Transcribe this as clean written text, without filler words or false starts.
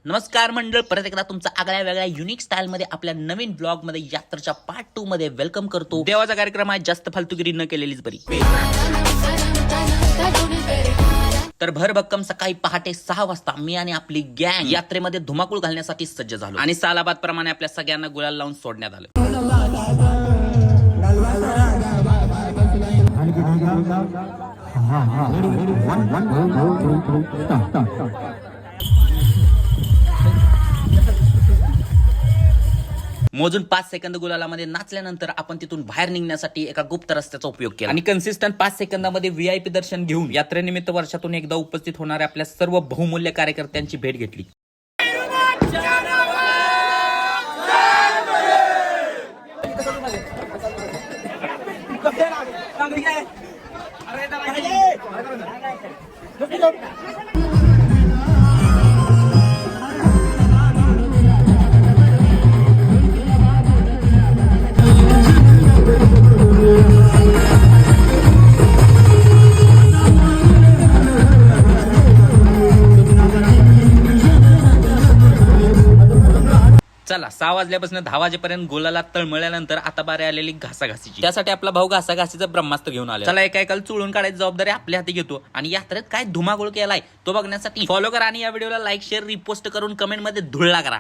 नमस्कार मंडळ, परत एकदा तुमचं आगळ्या वेगळ्या युनिक स्टाईल मध्ये आपल्या नवीन ब्लॉग मध्ये यात्राच्या पार्ट 2 मध्ये वेलकम करतो। देवाचा कार्यक्रम आहे, जास्त फालतूगिरी न केलेलीच बरी। तर भरभक्कम सकाळी पहाटे 6 वाजता मी आणि आपली गँग यात्रेमध्ये धुमाकूळ घालण्यासाठी सज्ज झालो आणि सालाबाद प्रमाणे आपल्या सगळ्यांना गुलाल लावून सोडण्यात आलं। मोजून 5 सेकंद गुलालामध्ये नाचल्यानंतर आपण तिथून बाहेर निघण्यासाठी एका गुप्त रस्त्याचा उपयोग केला आणि कन्सिस्टंट 5 सेकंदामध्ये व्हीआयपी दर्शन घेऊन यात्रेनिमित्त वर्षातून एकदा उपस्थित होणाऱ्या आपल्या सर्व बहुमूल्य कार्यकर्त्यांची भेट घेतली। चला 6 वाजल्यापासून 10 वाजेपर्यंत गोलाला तळमळल्यानंतर आता बारे आलेली घासाघासीची। त्यासाठी आपला भाऊ घासाघासीचं ब्रह्मास्त्र घेऊन आला। चला एका एकाला चुळून काढायची जबाबदारी आपल्या हाती घेतो आणि यात्रेत काय धुमाकूळ केलाय तो बघण्यासाठी फॉलो करा आणि या व्हिडिओला लाईक शेअर रिपोस्ट करून कमेंट मध्ये धुळला करा।